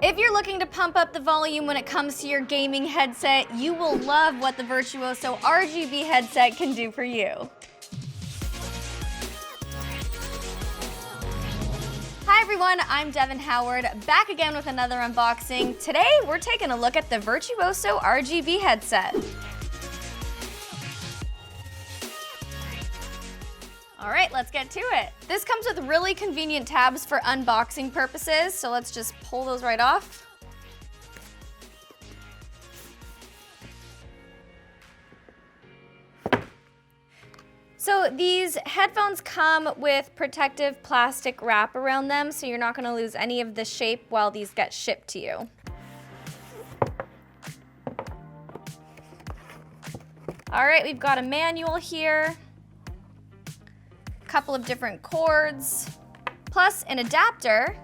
If you're looking to pump up the volume when it comes to your gaming headset, you will love what the Virtuoso RGB headset can do for you. Hi everyone, I'm Devin Howard, back again with another unboxing. Today, we're taking a look at the Virtuoso RGB headset. All right, let's get to it. This comes with really convenient tabs for unboxing purposes, so let's just pull those right off. So these headphones come with protective plastic wrap around them, so you're not gonna lose any of the shape while these get shipped to you. All right, we've got a manual here, couple of different cords, plus an adapter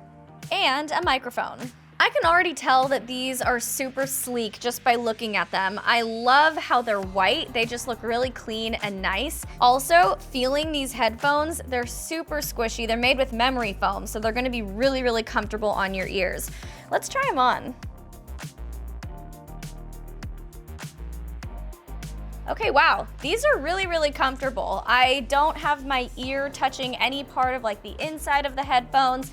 and a microphone. I can already tell that these are super sleek just by looking at them. I love how they're white. They just look really clean and nice. Also, feeling these headphones, they're super squishy. They're made with memory foam, so they're gonna be really, really comfortable on your ears. Let's try them on. Okay, wow, these are really, really comfortable. I don't have my ear touching any part of like the inside of the headphones.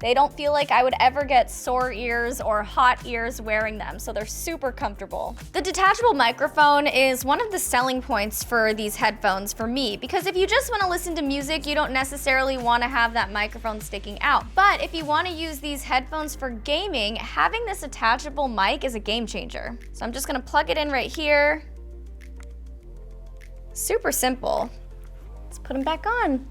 They don't feel like I would ever get sore ears or hot ears wearing them, so they're super comfortable. The detachable microphone is one of the selling points for these headphones for me, because if you just wanna listen to music, you don't necessarily wanna have that microphone sticking out. But if you wanna use these headphones for gaming, having this attachable mic is a game changer. So I'm just gonna plug it in right here. Super simple. Let's put them back on.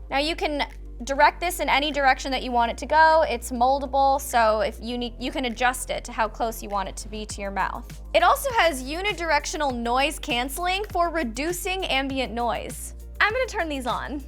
Now you can direct this in any direction that you want it to go. It's moldable, so if you can adjust it to how close you want it to be to your mouth. It also has unidirectional noise canceling for reducing ambient noise. I'm gonna turn these on.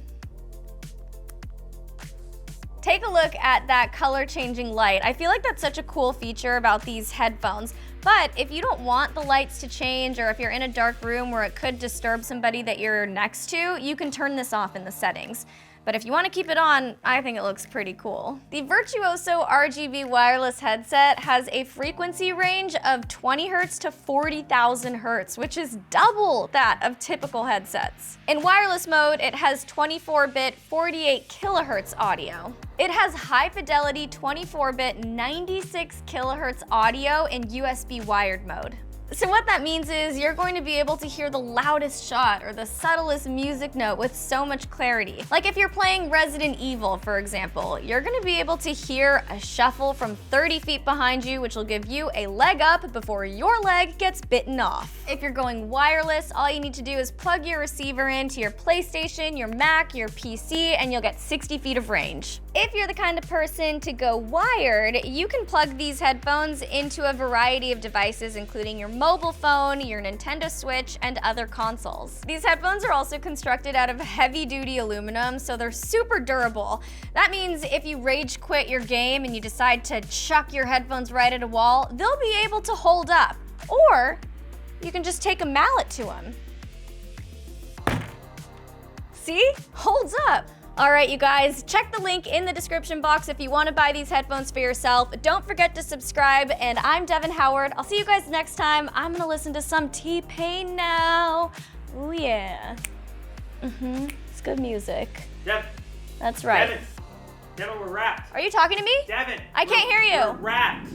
Take a look at that color changing light. I feel like that's such a cool feature about these headphones. But if you don't want the lights to change, or if you're in a dark room where it could disturb somebody that you're next to, you can turn this off in the settings. But if you want to keep it on, I think it looks pretty cool. The Virtuoso RGB wireless headset has a frequency range of 20 Hz to 40,000 Hz, which is double that of typical headsets. In wireless mode, it has 24-bit 48 kHz audio. It has high-fidelity 24-bit 96 kHz audio in USB wired mode. So what that means is you're going to be able to hear the loudest shot or the subtlest music note with so much clarity. Like if you're playing Resident Evil, for example, you're gonna be able to hear a shuffle from 30 feet behind you, which will give you a leg up before your leg gets bitten off. If you're going wireless, all you need to do is plug your receiver into your PlayStation, your Mac, your PC, and you'll get 60 feet of range. If you're the kind of person to go wired, you can plug these headphones into a variety of devices, including your mobile phone, your Nintendo Switch, and other consoles. These headphones are also constructed out of heavy-duty aluminum, so they're super durable. That means if you rage quit your game and you decide to chuck your headphones right at a wall, they'll be able to hold up. Or you can just take a mallet to them. See? Holds up. All right, you guys, check the link in the description box if you want to buy these headphones for yourself. Don't forget to subscribe, and I'm Devin Howard. I'll see you guys next time. I'm gonna listen to some T-Pain now. Oh yeah. It's good music. Devin. That's right. Devin, we're wrapped. Are you talking to me? Devin. I can't hear you. We're wrapped.